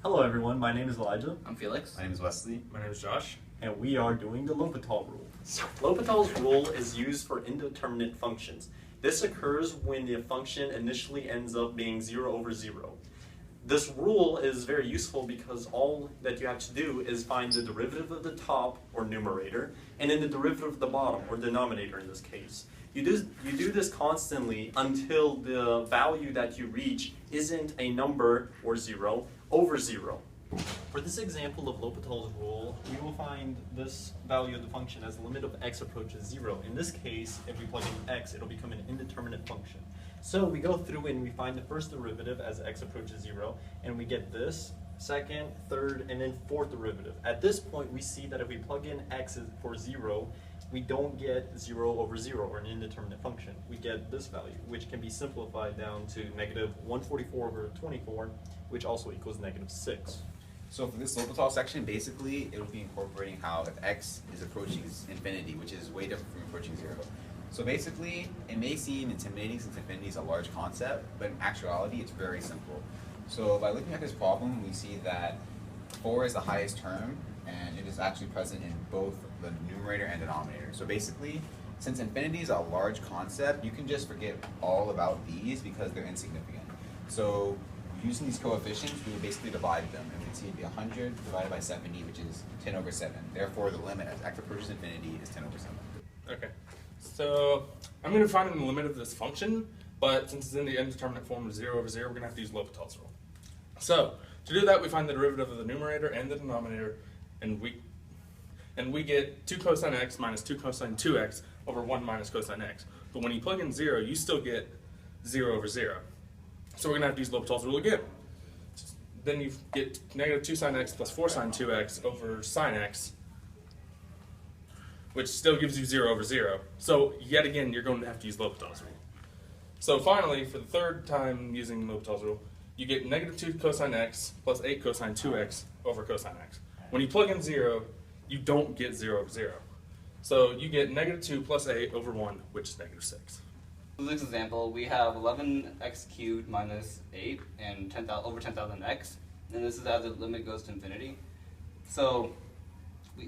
Hello everyone, my name is Elijah. I'm Felix. My name is Wesley. My name is Josh. And we are doing the L'Hopital rule. So L'Hopital's rule is used for indeterminate functions. This occurs when the function initially ends up being 0 over 0. This rule is very useful because all that you have to do is find the derivative of the top, or numerator, and then the derivative of the bottom, or denominator in this case. You do this constantly until the value that you reach isn't a number, or 0, over 0. For this example of L'Hopital's rule, we will find this value of the function as the limit of x approaches 0. In this case, if we plug in x, it'll become an indeterminate function. So we go through and we find the first derivative as x approaches 0, and we get this, second, third, and then fourth derivative. At this point, we see that if we plug in x for 0, we don't get 0 over 0, or an indeterminate function. We get this value, which can be simplified down to negative 144 over 24, which also equals negative 6. So for this L'Hopital section, basically it'll be incorporating how if x is approaching infinity, which is way different from approaching 0. So basically, it may seem intimidating since infinity is a large concept, but in actuality it's very simple. So by looking at this problem, we see that 4 is the highest term, and it is actually present in both the numerator and denominator. So basically, since infinity is a large concept, you can just forget all about these because they're insignificant. So using these coefficients, we would basically divide them, and we'd see it'd be 100 divided by 70, which is 10 over 7. Therefore, the limit as x approaches infinity is 10 over 7. Okay, so I'm going to find the limit of this function, but since it's in the indeterminate form of 0 over 0, we're going to have to use L'Hopital's rule. So to do that, we find the derivative of the numerator and the denominator, and we get 2 cosine x minus 2 cosine 2x over 1 minus cosine x. But when you plug in 0, you still get 0 over 0. So we're going to have to use L'Hopital's rule again. Then you get negative 2 sine x plus 4 sine 2x over sine x, which still gives you 0 over 0. So yet again, you're going to have to use L'Hopital's rule. So finally, for the third time using L'Hopital's rule, you get negative 2 cosine x plus 8 cosine 2x over cosine x. When you plug in 0, you don't get 0 over 0. So you get negative 2 plus 8 over 1, which is negative 6. For this example, we have 11x cubed minus 8 and 10,000 over 10,000x, and this is as the limit goes to infinity. So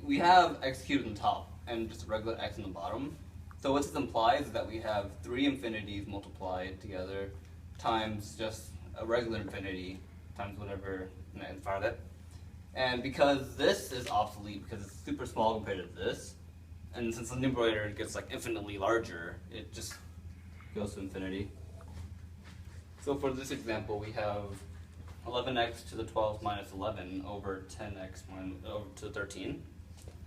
we have x cubed on the top and just a regular x on the bottom. So what this implies is that we have 3 infinities multiplied together times just a regular infinity times whatever in front of it. And because this is obsolete because it's super small compared to this, and since the numerator gets like infinitely larger, it just goes to infinity. So for this example, we have 11x to the 12th minus 11 over 10x over to 13.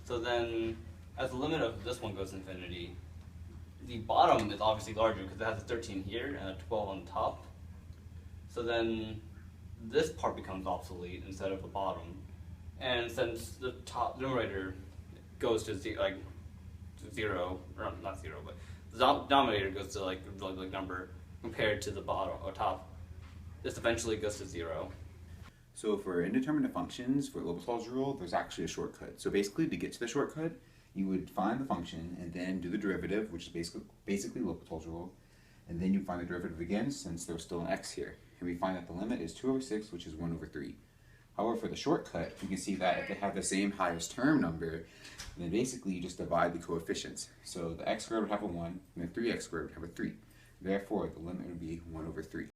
So then, as the limit of this one goes to infinity, the bottom is obviously larger because it has a 13 here and a 12 on top. So then, this part becomes obsolete instead of the bottom. And since the top numerator goes to 0, or not 0, but the denominator goes to like number compared to the bottom or top, this eventually goes to 0. So for indeterminate functions, for L'Hopital's rule, there's actually a shortcut. So basically, to get to the shortcut, you would find the function and then do the derivative, which is basically L'Hopital's rule, and then you find the derivative again since there's still an x here. And we find that the limit is 2 over 6, which is 1 over 3. However, for the shortcut, you can see that if they have the same highest term number, then basically you just divide the coefficients. So the x squared would have a 1, and the 3x squared would have a 3. Therefore, the limit would be 1 over 3.